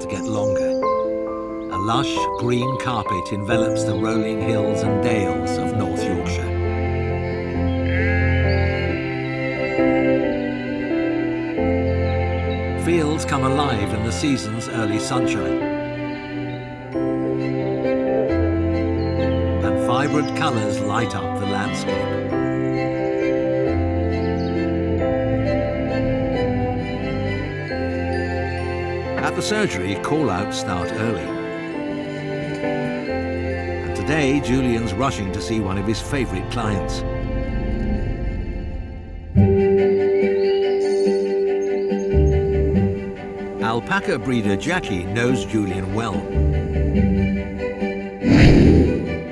to get longer. A lush green carpet envelops the rolling hills and dales of North Yorkshire. Fields come alive in the season's early sunshine. And vibrant colours light up the landscape. At the surgery, call-outs start early. And today, Julian's rushing to see one of his favourite clients. Alpaca breeder Jackie knows Julian well.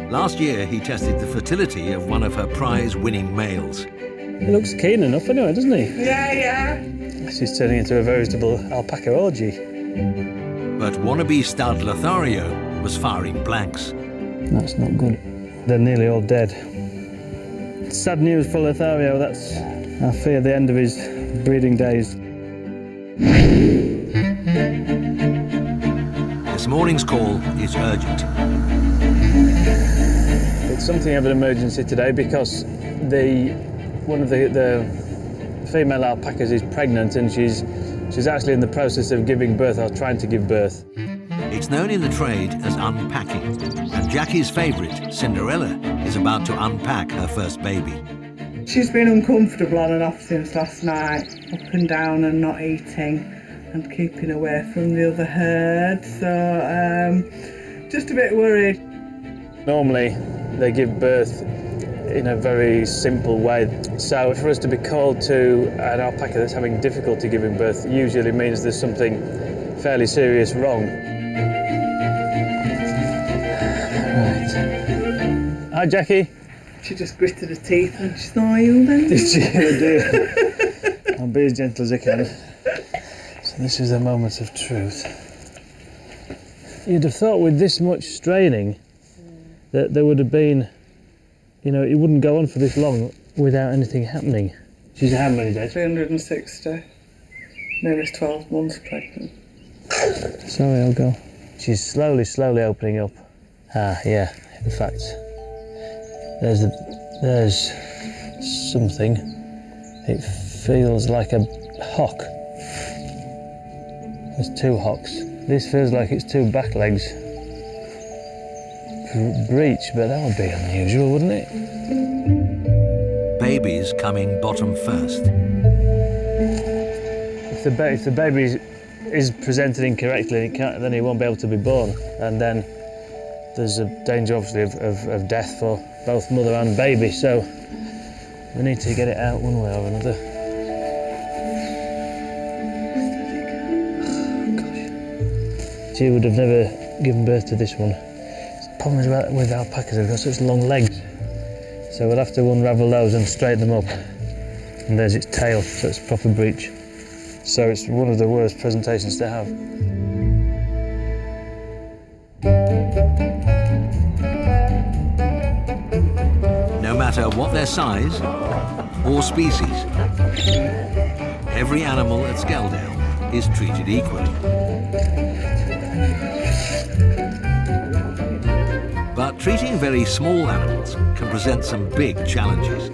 Last year, he tested the fertility of one of her prize-winning males. He looks keen enough anyway, doesn't he? Yeah. She's turning into a veritable alpaca orgy. But wannabe stud Lothario was firing blanks. That's not good. They're nearly all dead. Sad news for Lothario. That's, I fear, the end of his breeding days. This morning's call is urgent. It's something of an emergency today because one of the female alpacas is pregnant and she's actually in the process of giving birth or trying to give birth. It's known in the trade as unpacking, and Jackie's favourite, Cinderella, is about to unpack her first baby. She's been uncomfortable on and off since last night, up and down and not eating and keeping away from the other herd, so just a bit worried. Normally they give birth in a very simple way, so for us to be called to an alpaca that's having difficulty giving birth usually means there's something fairly serious wrong. Right. Hi Jackie. She just gritted her teeth and she smiled then. Did she? Dear. I'll be as gentle as I can. So this is a moment of truth. You'd have thought with this much straining that there would have been, it wouldn't go on for this long without anything happening. She's how many days? 360. Nearly 12 months pregnant. Sorry, I'll go. She's slowly opening up. Ah, yeah, in fact, there's something. It feels like a hock. There's two hocks. This feels like it's two back legs. Breech, but that would be unusual, wouldn't it? Babies coming bottom first. If the baby is presented incorrectly, then he won't be able to be born, and then there's a danger, obviously, of death for both mother and baby. So we need to get it out one way or another. She would have never given birth to this one. The problem is with alpacas, they've got such long legs. So we'll have to unravel those and straighten them up. And there's its tail, so it's a proper breech. So it's one of the worst presentations to have. No matter what their size or species, every animal at Skeldale is treated equally. But treating very small animals can present some big challenges.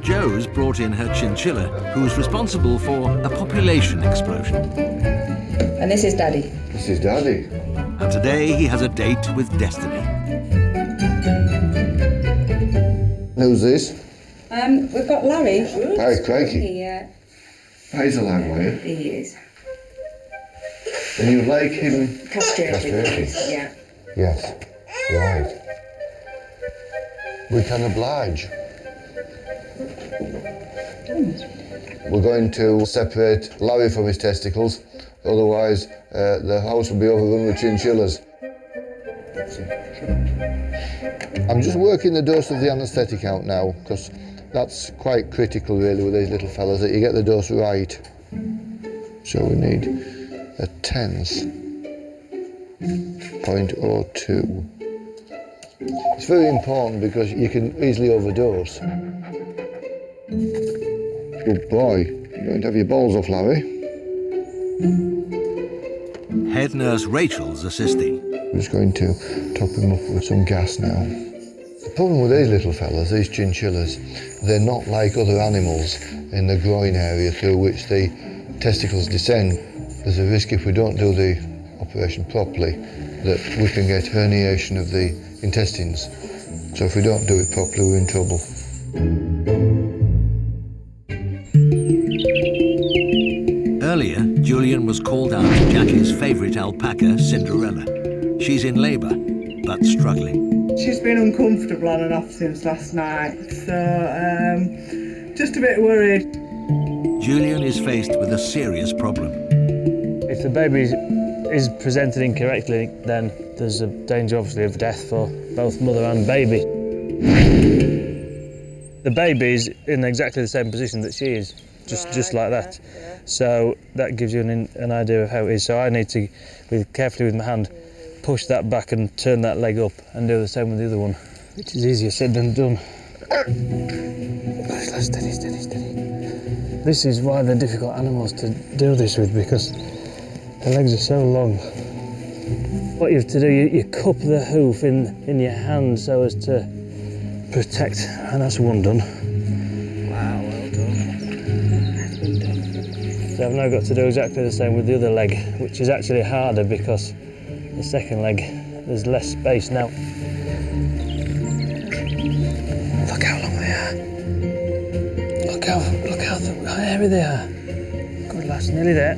Joe's brought in her Chinchilla, who's responsible for a population explosion. And this is Daddy. This is Daddy. And today he has a date with destiny. Who's this? We've got Larry. Hi, crikey. Here. He's a lad, were you? He is. And you like him Castrated. castrated? Yeah. Yes. Right. We can oblige. We're going to separate Larry from his testicles, otherwise the house will be overrun with chinchillas. I'm just working the dose of the anaesthetic out now, because that's quite critical really with these little fellas, that you get the dose right. So we need a 10s.02. It's very important because you can easily overdose. Good boy. You're going to have your balls off, Larry. Head nurse Rachel's assisting. I'm just going to top him up with some gas now. The problem with these little fellas, these chinchillas, they're not like other animals in the groin area through which the testicles descend. There's a risk if we don't do the operation properly that we can get herniation of the intestines. So if we don't do it properly, we're in trouble. Earlier, Julian was called out to Jackie's favourite alpaca, Cinderella. She's in labour, but struggling. She's been uncomfortable on and off since last night, so just a bit worried. Julian is faced with a serious problem. If the baby is presented incorrectly, then there's a danger, obviously, of death for both mother and baby. The baby is in exactly the same position that she is, just like that. Yeah. So that gives you an idea of how it is. So I need to, carefully with my hand, push that back and turn that leg up and do the same with the other one, which is easier said than done. Steady, steady, steady. This is why they're difficult animals to do this with, because the legs are so long. What you have to do, you cup the hoof in your hand so as to protect, and that's one done. Wow, well done. So I've now got to do exactly the same with the other leg, which is actually harder because the second leg, there's less space now. Look how long they are. Look how hairy they are. Good lass, nearly there.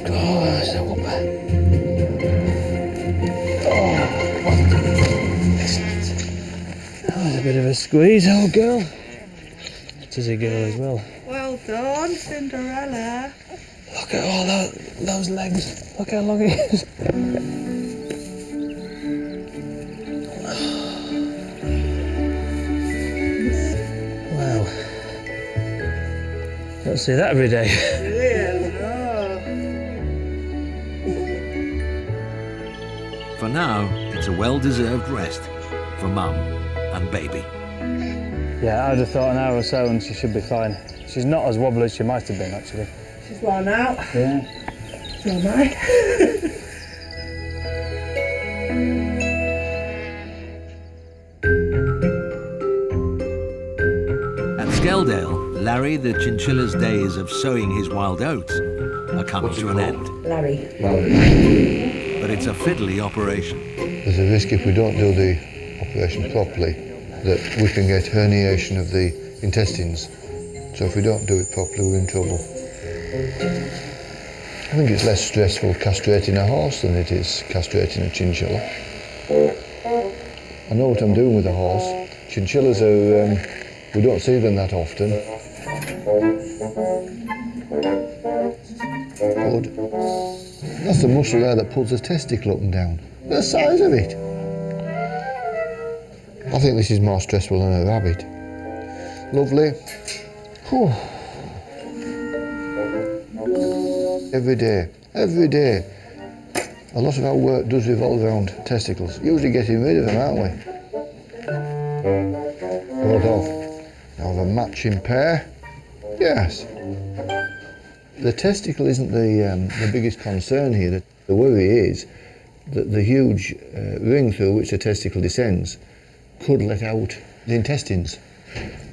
Oh, that's a whopper. Oh, excellent. That was a bit of a squeeze, old girl. It is a girl as well. Well done, Cinderella. Look at all those legs. Look how long it is. Wow. Don't see that every day. For now, it's a well-deserved rest for Mum and baby. Yeah, I'd have thought an hour or so and she should be fine. She's not as wobbly as she might have been, actually. She's worn out. Yeah. So am I. At Skeldale, Larry the chinchilla's days of sowing his wild oats are coming to an end. Larry. But it's a fiddly operation. There's a risk if we don't do the operation properly that we can get herniation of the intestines. So if we don't do it properly, we're in trouble. I think it's less stressful castrating a horse than it is castrating a chinchilla. I know what I'm doing with a horse. Chinchillas are, we don't see them that often. Good. That's the muscle there that pulls the testicle up and down. The size of it. I think this is more stressful than a rabbit. Lovely. Whew. Every day. A lot of our work does revolve around testicles. Usually getting rid of them, aren't we? Hold off. Now have a matching pair. Yes. The testicle isn't the biggest concern here. The worry is that the huge ring through which the testicle descends could let out the intestines.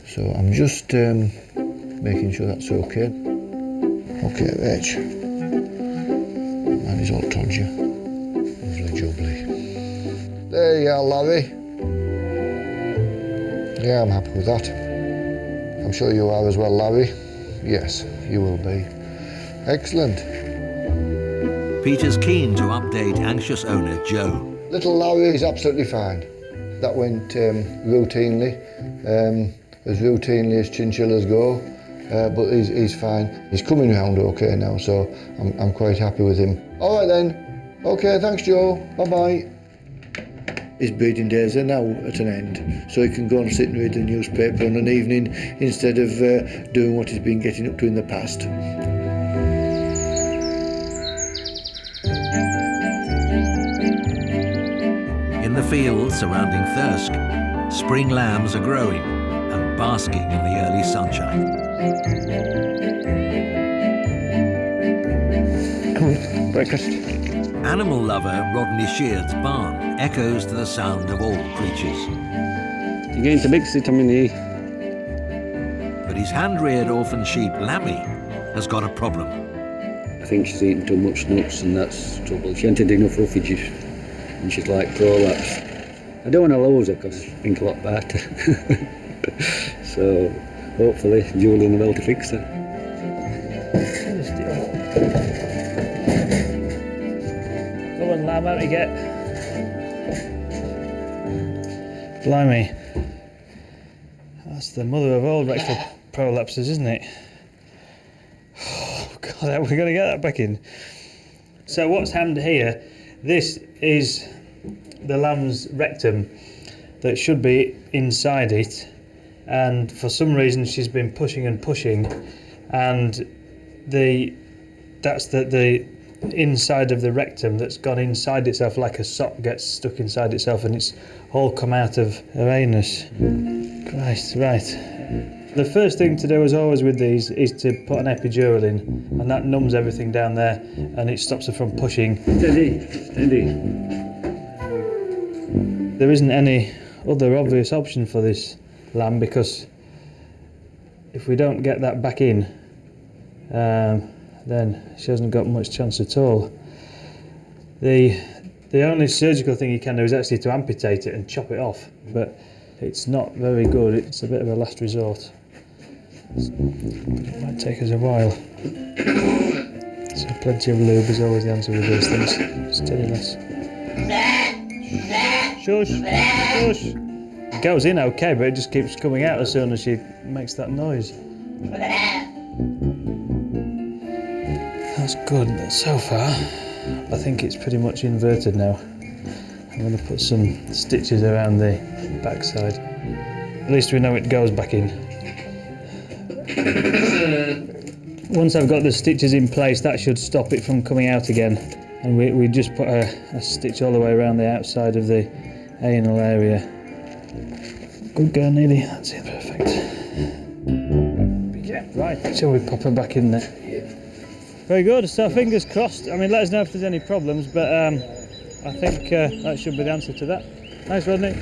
So I'm just making sure that's okay. Okay, Rach. Mine is all todger. Lovely jubbly. There you are, Larry. Yeah, I'm happy with that. I'm sure you are as well, Larry. Yes, you will be. Excellent. Peter's keen to update anxious owner Joe. Little Larry is absolutely fine. That went routinely, as routinely as chinchillas go, but he's fine. He's coming round okay now, so I'm quite happy with him. All right then. Okay, thanks, Joe. Bye-bye. His breeding days are now at an end, so he can go and sit and read the newspaper on an evening instead of doing what he's been getting up to in the past. In the fields surrounding Thirsk, spring lambs are growing and basking in the early sunshine. breakfast. Animal lover Rodney Sheard's barn echoes to the sound of all creatures. You're going to mix it, Tommy. But his hand-reared orphan sheep, Lammy, has got a problem. I think she's eating too much nuts and that's trouble. She ain't had enough roughages and she's like prolapse. I don't want to lose her because she's been a lot better. So hopefully Julian will be able to fix her. Come on, lamb, out you get. Blimey. That's the mother of all rectal prolapses, isn't it? Oh, God, we're going to get that back in. So what's happened here, this is the lamb's rectum that should be inside it, and for some reason she's been pushing and pushing, and that's the inside of the rectum that's gone inside itself, like a sock gets stuck inside itself, and it's all come out of her anus. Christ, right. The first thing to do, as always with these, is to put an epidural in, and that numbs everything down there and it stops her from pushing. Steady. There isn't any other obvious option for this lamb, because if we don't get that back in, then she hasn't got much chance at all. The only surgical thing you can do is actually to amputate it and chop it off, but it's not very good. It's a bit of a last resort. It might take us a while. So plenty of lube is always the answer with these things. Steady, lass. Shush, shush. It goes in okay, but it just keeps coming out as soon as she makes that noise. That's good. So far, I think it's pretty much inverted now. I'm going to put some stitches around the backside. At least we know it goes back in. Once I've got the stitches in place, that should stop it from coming out again. And we just put a stitch all the way around the outside of the anal area. Good girl, Neely. That's it, perfect. Yeah, right, shall we pop her back in there? Very good, so fingers crossed. I mean, let us know if there's any problems, but I think that should be the answer to that. Thanks, Rodney.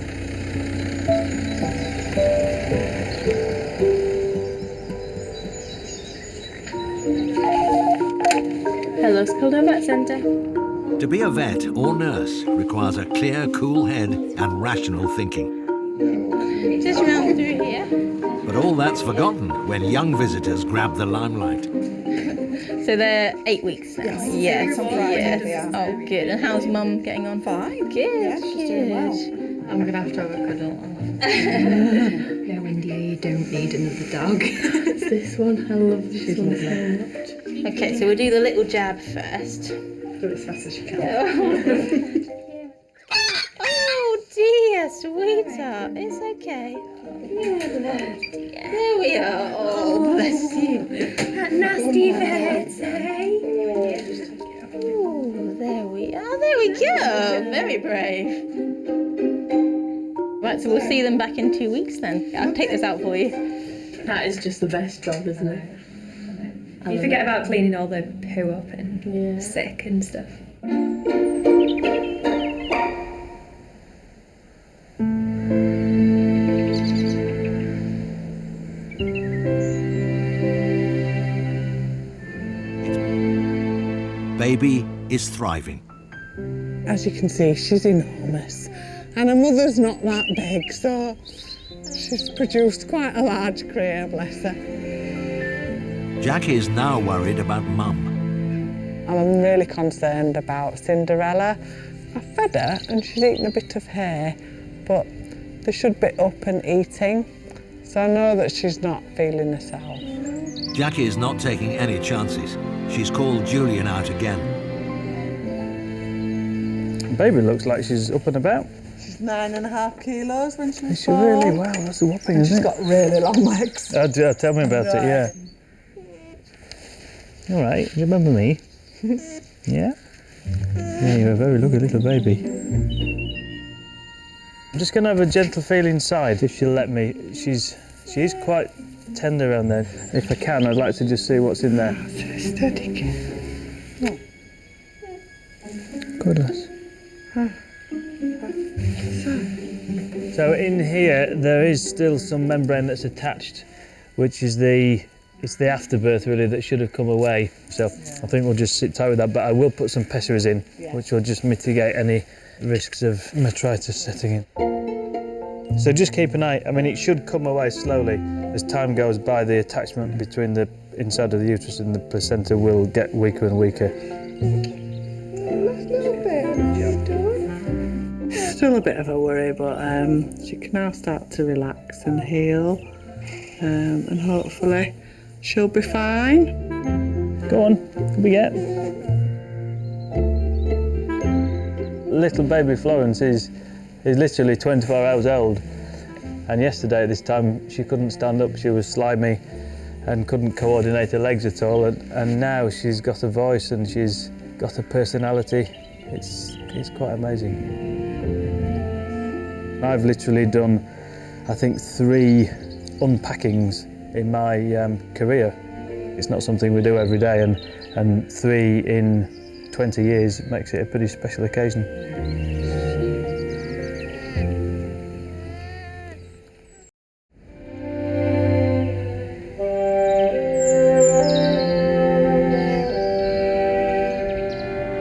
Hello, Cinderella Vet Centre. To be a vet or nurse requires a clear, cool head and rational thinking. Just round through here. But all that's forgotten when young visitors grab the limelight. So they're 8 weeks now? Yes. On Friday, Yes. yeah. Oh, good. And how's Mum getting on? Fine. Good, Yeah, she's doing well. I'm going to have a cuddle. No, Wendy, you don't need another dog. It's this one. I love this one so much. Okay, so we'll do the little jab first. Do it as fast as you can. Oh dear, sweetheart. It's okay. There we are. Oh, bless you. That nasty vet, eh? Oh, there we are. There we go. Very brave. Right, so we'll see them back in 2 weeks then. I'll take this out for you. That is just the best job, isn't it? You forget about cleaning all the poo up and sick and stuff. Baby is thriving. As you can see, she's enormous, and her mother's not that big, so she's produced quite a large crea, bless her. Jackie is now worried about Mum. I'm really concerned about Cinderella. I fed her and she's eaten a bit of hair, but they should be up and eating, so I know that she's not feeling herself. Jackie is not taking any chances. She's called Julian out again. Baby looks like she's up and about. She's 9.5 kilos when she was Is she really? Wow, that's a whopping, and isn't she's it? got really long legs. Tell me about it, yeah. All right, you remember me? Yeah? Yeah, you're a very lucky little baby. I'm just going to have a gentle feel inside, if she'll let me. She is quite tender around there. If I can, I'd like to just see what's in there. Steady. Good lass. So in here there is still some membrane that's attached, which is it's the afterbirth really that should have come away. So I think we'll just sit tight with that, but I will put some pessaries in, which will just mitigate any risks of metritis setting in. So just keep an eye, I mean it should come away slowly. As time goes by, the attachment between the inside of the uterus and the placenta will get weaker and weaker. Still a bit of a worry, but she can now start to relax and heal, and hopefully she'll be fine. Go on, can we get? Little baby Florence is literally 24 hours old, and yesterday at this time she couldn't stand up, she was slimy and couldn't coordinate her legs at all, and now she's got a voice and she's got a personality. It's quite amazing. I've literally done, I think, 3 unpackings in my career. It's not something we do every day, and 3 in 20 years makes it a pretty special occasion.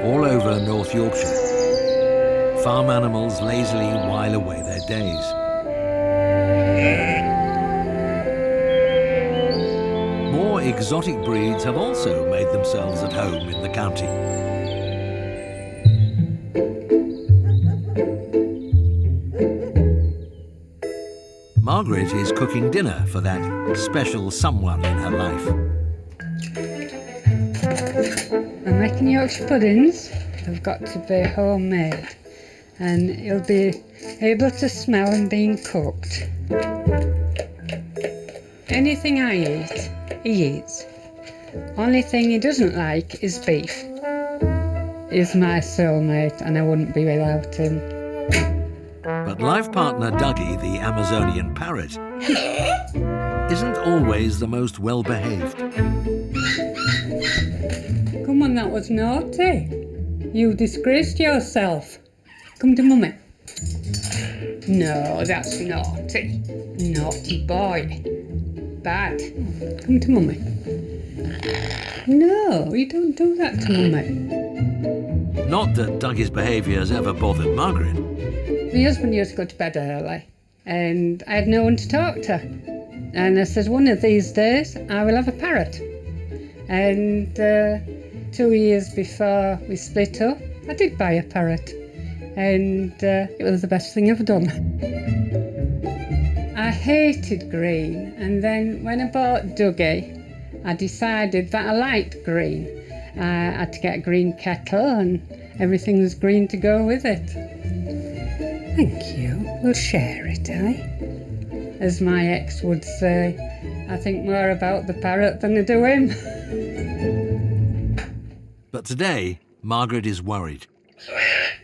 All over North Yorkshire, farm animals lazily while away their days. More exotic breeds have also made themselves at home in the county. Margaret is cooking dinner for that special someone in her life. I'm making Yorkshire puddings. They've got to be homemade, and you'll be able to smell them being cooked. Anything I eat, he eats. Only thing he doesn't like is beef. He's my soulmate, and I wouldn't be without him. But life partner Dougie, the Amazonian parrot, isn't always the most well-behaved. Come on, that was naughty. You disgraced yourself. Come to Mummy. No, that's naughty. Naughty boy. Bad. Come to Mummy. No, you don't do that to Mummy. Not that Dougie's behaviour has ever bothered Margaret. My husband used to go to bed early, and I had no one to talk to. And I said, one of these days, I will have a parrot. And 2 years before we split up, I did buy a parrot. And it was the best thing I've done. I hated green, and then when I bought Dougie, I decided that I liked green. I had to get a green kettle, and everything was green to go with it. Thank you. We'll share it, eh? As my ex would say, I think more about the parrot than I do him. But today, Margaret is worried.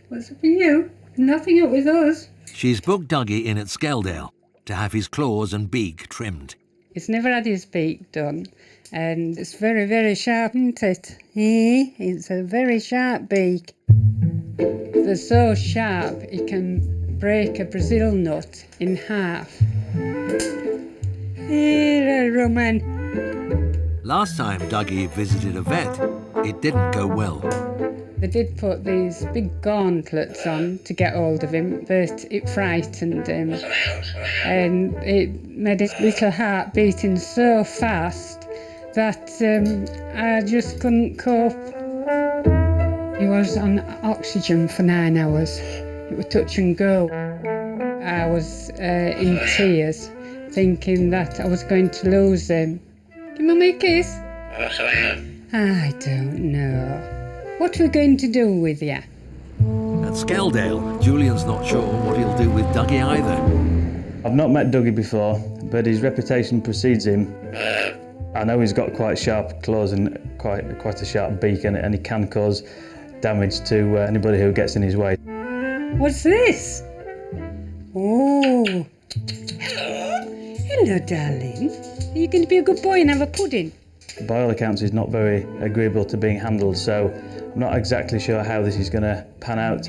What's up with you? Nothing up with us. She's booked Dougie in at Skeldale to have his claws and beak trimmed. He's never had his beak done, and it's very, very sharp, isn't it? It's a very sharp beak. They're so sharp, it can break a Brazil nut in half. Here, Roman. Last time Dougie visited a vet, it didn't go well. They did put these big gauntlets on to get hold of him, but it frightened him. And it made his little heart beating so fast that I just couldn't cope. He was on oxygen for 9 hours. It was touch and go. I was in tears, thinking that I was going to lose him. Give Mummy a kiss. I don't know. What are we going to do with you? At Skeldale, Julian's not sure what he'll do with Dougie either. I've not met Dougie before, but his reputation precedes him. I know he's got quite sharp claws and quite a sharp beak, and he can cause damage to anybody who gets in his way. What's this? Oh. Hello, darling. Are you going to be a good boy and have a pudding? By all accounts, he's not very agreeable to being handled, so I'm not exactly sure how this is going to pan out.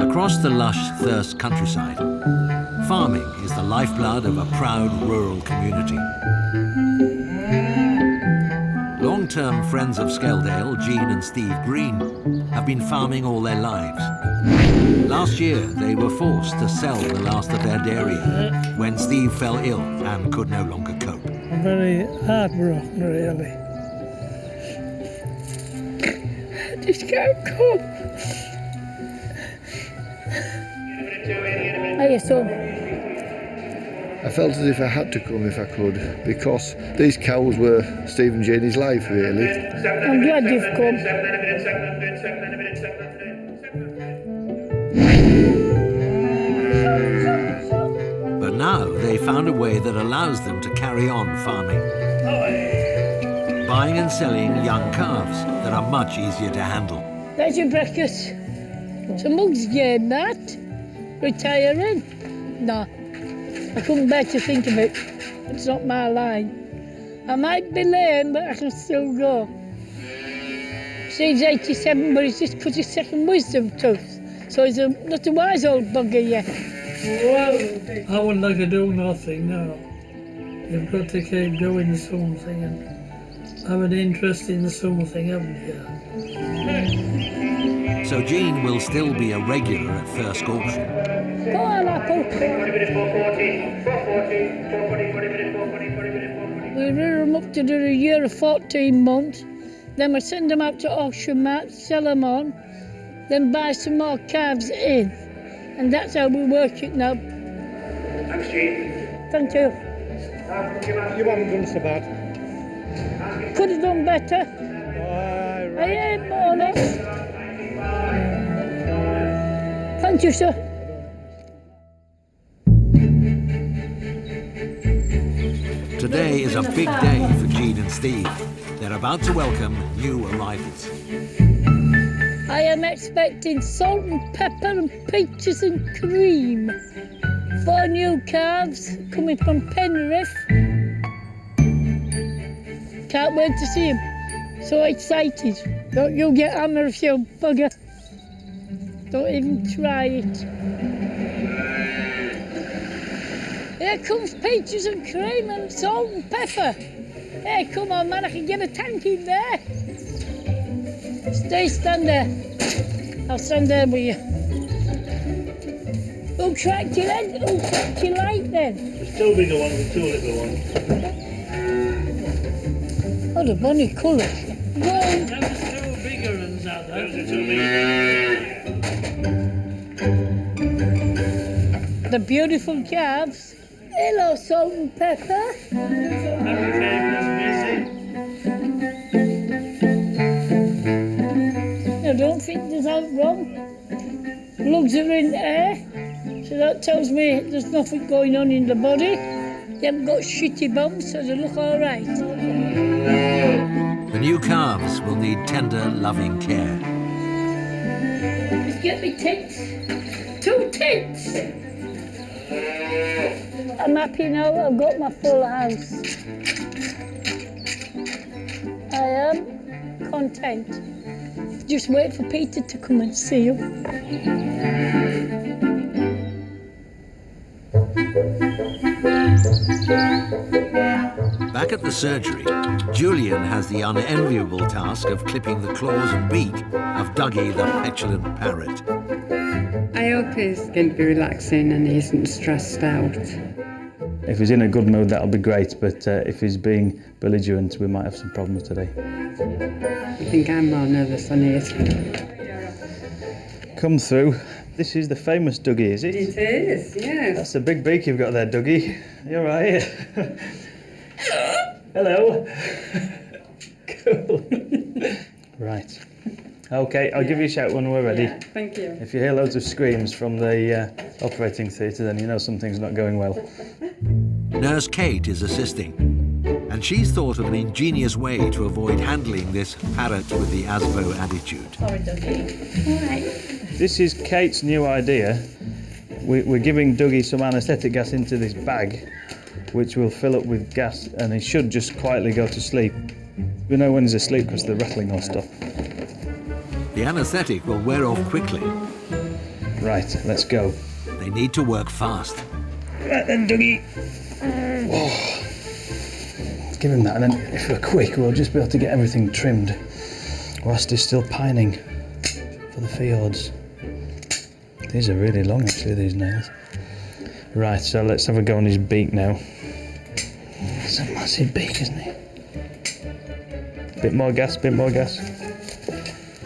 Across the lush Thirst countryside, farming is the lifeblood of a proud rural community. Long-term friends of Skeldale, Jean and Steve Green, have been farming all their lives. Last year, they were forced to sell the last of their dairy when Steve fell ill and could no longer cope. I'm very heartbroken, really. I just can't cope. Hiya, son. I felt as if I had to come if I could, because these cows were Steve and Janie's life, really. I'm glad you've come. But now they found a way that allows them to carry on farming. Buying and selling young calves that are much easier to handle. There's your breakfast. It's a mug's game, that. Retiring? No. I couldn't bear to think of it. It's not my line. I might be lame, but I can still go. Steve's 87, but he's just cut his second wisdom tooth. So he's not a wise old bugger yet. Well, I wouldn't like to do nothing, no. You've got to keep doing something and have an interest in something, haven't you? So Jean will still be a regular at Thirsk auction. Go on, Apple. We rear them up to do a year of 14 months. Then we send them out to auction mats, sell them on, then buy some more calves in. And that's how we work it now. Thanks, Jean. Thank you. You haven't done so bad. Could have done better. I ain't more or less. Thank you, sir. Today is a big day for Jean and Steve. They're about to welcome new arrivals. I am expecting salt and pepper and peaches and cream. 4 new calves coming from Penrith. Can't wait to see them. So excited. Don't you get hammered, you bugger. Don't even try it. Here comes peaches and cream and salt and pepper. Hey, come on, man, I can get a tank in there. Stand there. I'll stand there with you. Who cracked your head? Who cracked your light then? There's 2 bigger ones and 2 little ones. Oh, the bonny colours. Well, There was 2 bigger ones out there. Those are 2 bigger. the beautiful calves. Hello, salt and pepper. I don't think there's anything wrong. Lugs are in air, so that tells me there's nothing going on in the body. They haven't got shitty bums, so they look all right. The new calves will need tender, loving care. Just get me tits. 2 tits. I'm happy now, I've got my full house. I am content. Just wait for Peter to come and see you. Back at the surgery, Julian has the unenviable task of clipping the claws and beak of Dougie the petulant parrot. I hope he's going to be relaxing and he isn't stressed out. If he's in a good mood, that'll be great, but if he's being belligerent, we might have some problems today. I think I'm more nervous than he is. Come through. This is the famous Dougie, is it? It is, yes. That's a big beak you've got there, Dougie. You're right. Hello. Cool. Right. Okay, I'll give you a shout when we're ready. Yeah, thank you. If you hear loads of screams from the operating theatre, then you know something's not going well. Nurse Kate is assisting, and she's thought of an ingenious way to avoid handling this parrot with the Asbo attitude. Sorry, Dougie. All right. This is Kate's new idea. we're giving Dougie some anaesthetic gas into this bag, which will fill up with gas, and he should just quietly go to sleep. We know when he's asleep because the rattling will stop. The anaesthetic will wear off quickly. Right, let's go. They need to work fast. Right then, Dougie. Oh. Let's give him that, and then if we're quick, we'll just be able to get everything trimmed whilst he's still pining for the fjords. These are really long, actually, these nails. Right, so let's have a go on his beak now. It's a massive beak, isn't it? Bit more gas, bit more gas.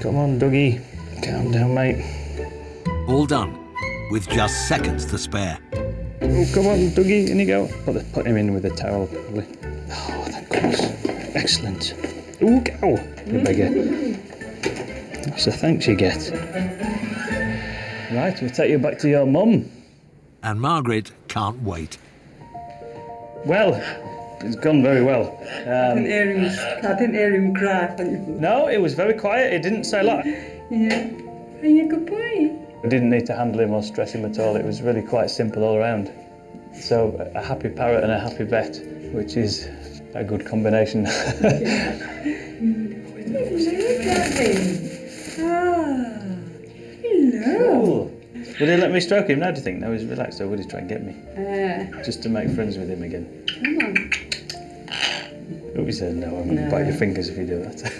Come on, Dougie. Calm down, mate. All done, with just seconds to spare. Oh, come on, Dougie, in you go. Put him in with a towel, probably. Oh, thank goodness. Excellent. Ooh, cow, you beggar. That's the thanks you get. Right, we'll take you back to your mum. And Margaret can't wait. Well, it's gone very well. I didn't hear him cry. No, it was very quiet. He didn't say a lot. Yeah. Are you a good boy? I didn't need to handle him or stress him at all. It was really quite simple all around. So a happy parrot and a happy vet, which is a good combination. Hello. Cool. Would he let me stroke him now, do you think? No, he's relaxed, or would he try and get me? Just to make friends with him again. Come on. Oh, he said no, I'm going to bite your fingers if you do that.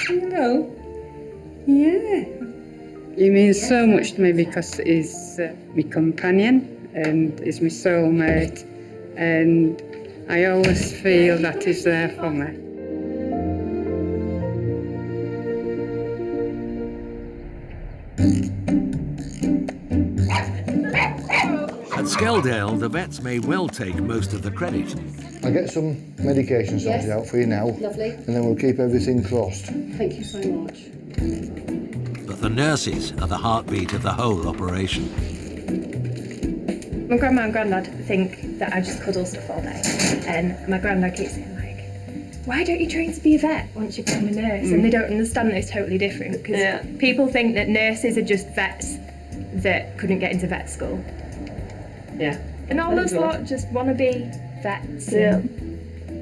Hello. Yeah. He means so much to me because he's my companion and he's my soulmate, and I always feel that he's there for me. At Skeldale, the vets may well take most of the credit. I'll get some medication sorted out for you now. Lovely. And then we'll keep everything crossed. Thank you so much. But the nurses are the heartbeat of the whole operation. My grandma and granddad think that I just cuddle stuff all day. And my granddad keeps saying, like, why don't you train to be a vet once you become a nurse? And they don't understand that it's totally different, because people think that nurses are just vets that couldn't get into vet school. Yeah. And all those lot just want to be vets. Yeah.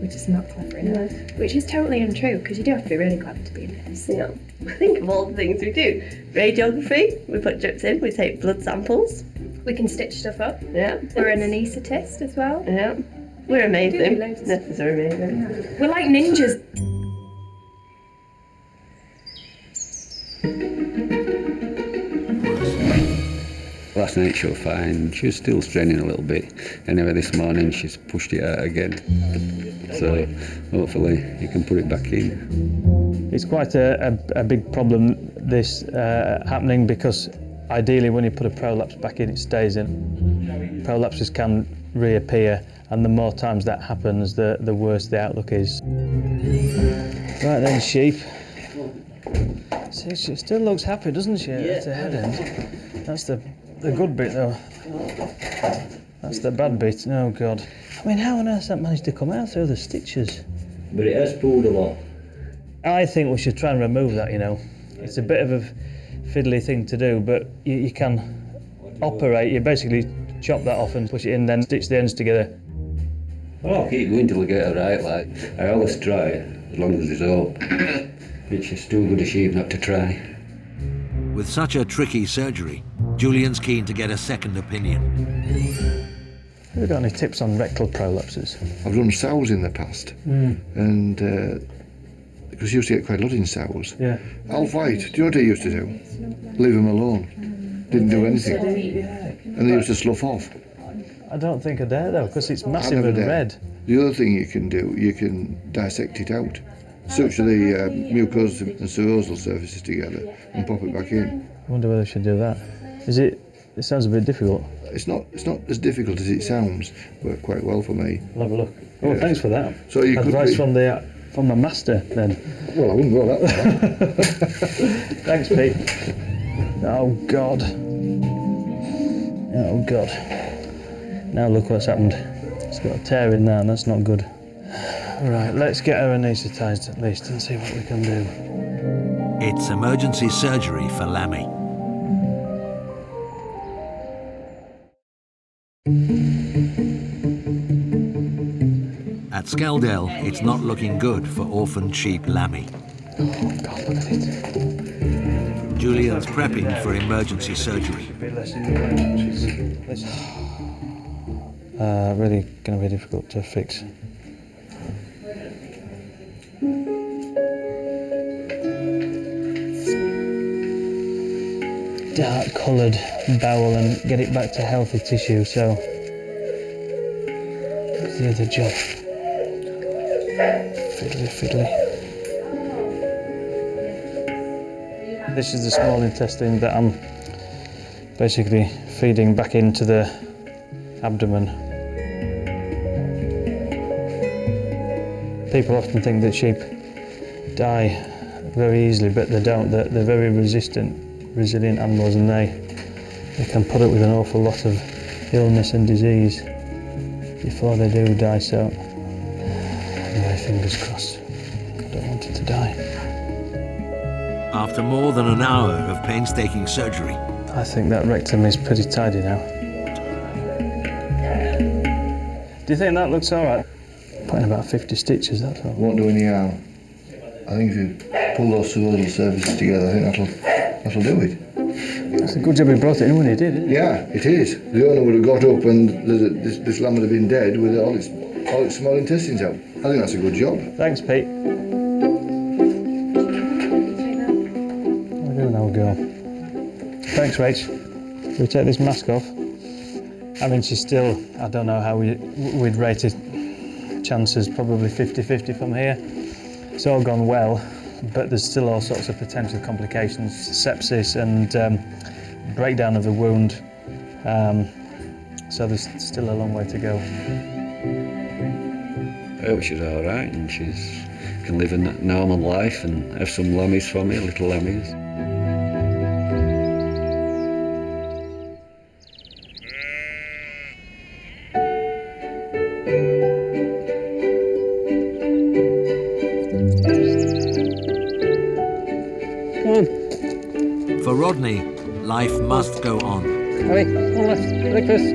Which is not clever enough. Which is totally untrue, because you do have to be really clever to be a nurse. Yeah. Think of all the things we do. Radiography, we put drips in, we take blood samples. We can stitch stuff up. Yeah. We're an anaesthetist as well. Yeah. We're amazing. Nurses are amazing. We're like ninjas. Last night she was fine. She was still straining a little bit. Anyway, this morning she's pushed it out again. So hopefully you can put it back in. It's quite a big problem, this happening, because ideally when you put a prolapse back in, it stays in. Prolapses can reappear, and the more times that happens, the worse the outlook is. Right then, sheep. See, she still looks happy, doesn't she, at the head end? That's the good bit, though. That's the bad bit. Oh, God. I mean, how on earth that managed to come out through the stitches? But it has pulled a lot. I think we should try and remove that, you know. It's a bit of a fiddly thing to do, but you can operate. You basically chop that off and push it in, then stitch the ends together. I'll keep going till I get it right, like. I always try, as long as there's hope. It's just too good a sheep not to try. With such a tricky surgery, Julian's keen to get a second opinion. Have you got any tips on rectal prolapses? I've done sows in the past, and because you used to get quite a lot in sows. Yeah. Wright, do you know what he used to do? Leave them alone. Didn't do anything. And they used to slough off. I don't think I dare, though, because it's I massive never and dare. red. The other thing you can do, you can dissect it out. Suture the mucosal and serosal surfaces together and pop it back in. I wonder whether I should do that. It sounds a bit difficult. It's not as difficult as it sounds. Worked quite well for me. I'll have a look. Oh, Yeah. thanks for that. So you Advice could from the master, then. Well, I wouldn't go that far. Thanks, Pete. Oh, God. Oh, God. Now look what's happened. It's got a tear in there, and that's not good. Right, let's get her anaesthetised at least and see what we can do. It's emergency surgery for Lammy. At Skeldale, it's not looking good for orphan sheep Lammy. Oh God, look at it. Julian's prepping for emergency surgery. Really going to be difficult to fix. Dark coloured bowel and get it back to healthy tissue, so that's the other job. Fiddly. This is the small intestine that I'm basically feeding back into the abdomen. People often think that sheep die very easily, but they don't. They're very resilient animals, and they can put up with an awful lot of illness and disease before they do die. So anyway, fingers crossed. I don't want it to die. After more than an hour of painstaking surgery, I think that rectum is pretty tidy now. Do you think that looks all right? Putting about 50 stitches, that's all. Won't do any harm. I think if you pull those two little surfaces together, I think that'll do it. That's a good job he brought it in when he did, isn't it? Yeah, it is. The owner would have got up and this lamb would have been dead with all its small intestines out. I think that's a good job. Thanks, Pete. I'll go. Thanks, Rach. We take this mask off. I mean, she's still, I don't know how we'd rate it. Chances probably 50-50 from here. It's all gone well, but there's still all sorts of potential complications, sepsis and breakdown of the wound. So there's still a long way to go. I hope she's all right and she can live a normal life and have some lammies for me, little lammies. for Rodney, life must go on. Hey, one left. Breakfast.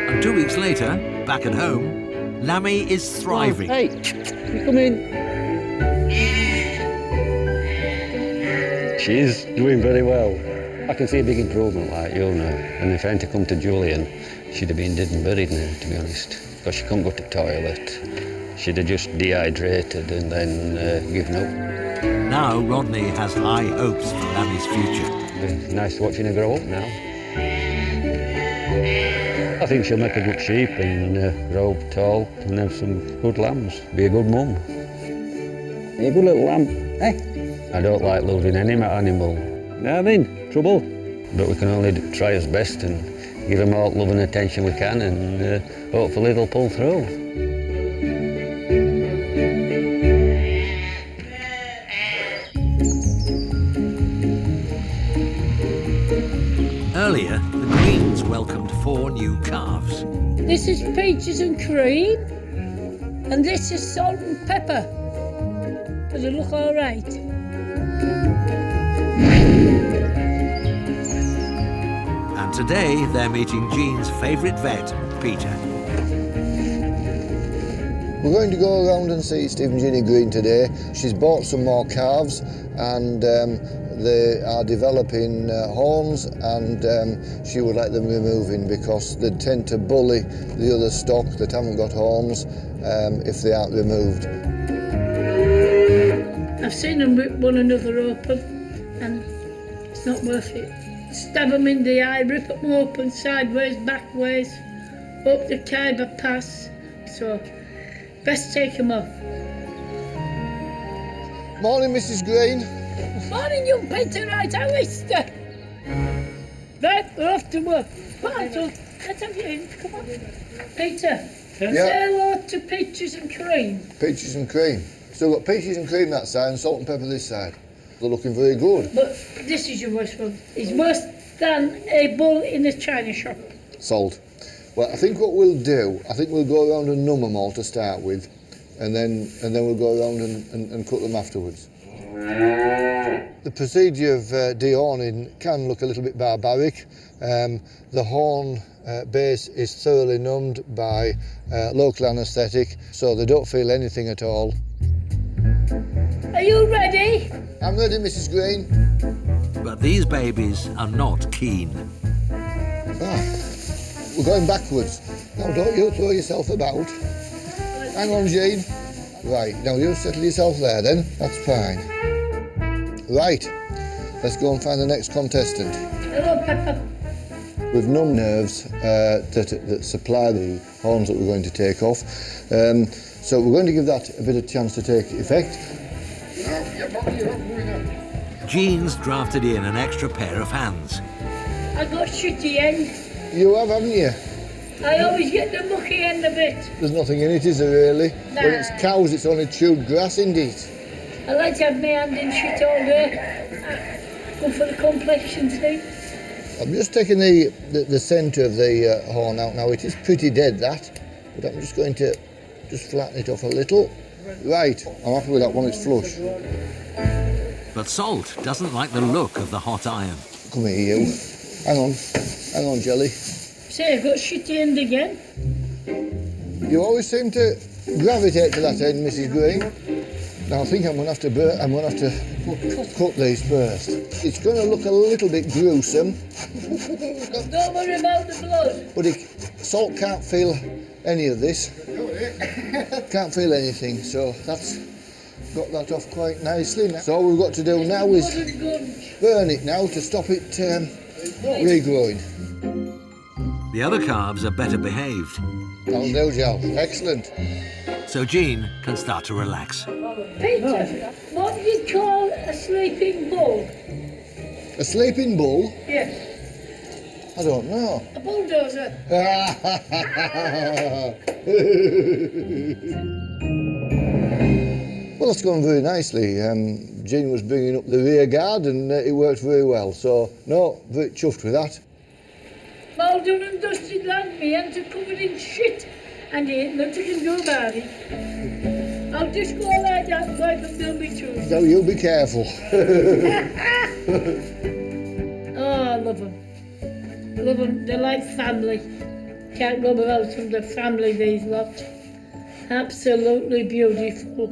And 2 weeks later, back at home, Lammy is thriving. Hey, you come in. She's doing very well. I can see a big improvement, like you'll know. And if I hadn't come to Julian, she'd have been dead and buried now, to be honest. Because she couldn't go to the toilet. She'd have just dehydrated and then given up. Now Rodney has high hopes for Lammy's future. It's nice watching her grow up now. I think she'll make a good sheep and grow up tall and have some good lambs. Be a good mum. You're a good little lamb, eh? I don't like losing any animal. Now I'm in trouble. But we can only try our best and give them all the love and attention we can, and hopefully they'll pull through. Earlier, the Greens welcomed 4 new calves. This is peaches and cream, and this is salt and pepper. Does it look all right? And today, they're meeting Jean's favourite vet, Peter. We're going to go around and see Stephen Ginny Green today. She's bought some more calves and they are developing horns, and she would like them removing because they tend to bully the other stock that haven't got horns if they aren't removed. I've seen them rip one another open, and it's not worth it. Stab them in the eye, rip them open sideways, backways, up the Khyber Pass. So, best take them off. Morning, Mrs. Green. Morning, young Peter, right, how is that? Right, we're off to work. Right, so let's have you in, come on. Peter, say hello to peaches and cream. Peaches and cream. Still got peaches and cream that side and salt and pepper this side. They're looking very good. But this is your worst one. It's worse than a bull in a china shop. Sold. Well, I think what we'll do, I think we'll go around and numb them all to start with, and then we'll go around and cut them afterwards. The procedure of dehorning can look a little bit barbaric. The horn base is thoroughly numbed by local anaesthetic, so they don't feel anything at all. Are you ready? I'm ready, Mrs. Green. But these babies are not keen. We're going backwards. Now, don't you throw yourself about. Hang on, Jean. Right, now you settle yourself there then. That's fine. Right, let's go and find the next contestant. Hello, Peppa. With numb nerves that supply the horns that we're going to take off. So we're going to give that a bit of chance to take effect. Jean's drafted in an extra pair of hands. I got shitty end. You have, haven't you? I always get the mucky end of it. There's nothing in it, is there really? Nah. When it's cows, it's only chewed grass, isn't it? I like to have my hand in shit all day. Go for the complexion thing. I'm just taking the centre of the horn out now. It is pretty dead, that, but I'm just going to just flatten it off a little. Right, I'm happy with that one, it's flush. But Salt doesn't like the look of the hot iron. Come here, you. Hang on, Jelly. Say, I've got shitty end again. You always seem to gravitate to that end, Mrs. Green. Now I think I'm going to have to cut these first. It's going to look a little bit gruesome. Don't worry about the blood. But Salt can't feel any of this. Can't feel anything, so that's got that off quite nicely. So all we've got to do now is burn it now to stop it regrowing. The other calves are better behaved. That'll do, Jal. Excellent. So Jean can start to relax. Peter, what do you call a sleeping bull? A sleeping bull? Yes. I don't know. A bulldozer. Well, that's gone very nicely. Jean was bringing up the rear guard and it worked very well. So, no, very chuffed with that. All done and dusted land, me hands are covered in shit, and ain't nothing you can do about it. I'll just go like that like I'm doing me too. So you be careful. Oh, I love them. I love them. They're like family. Can't go without them. They're family, these lot. Absolutely beautiful.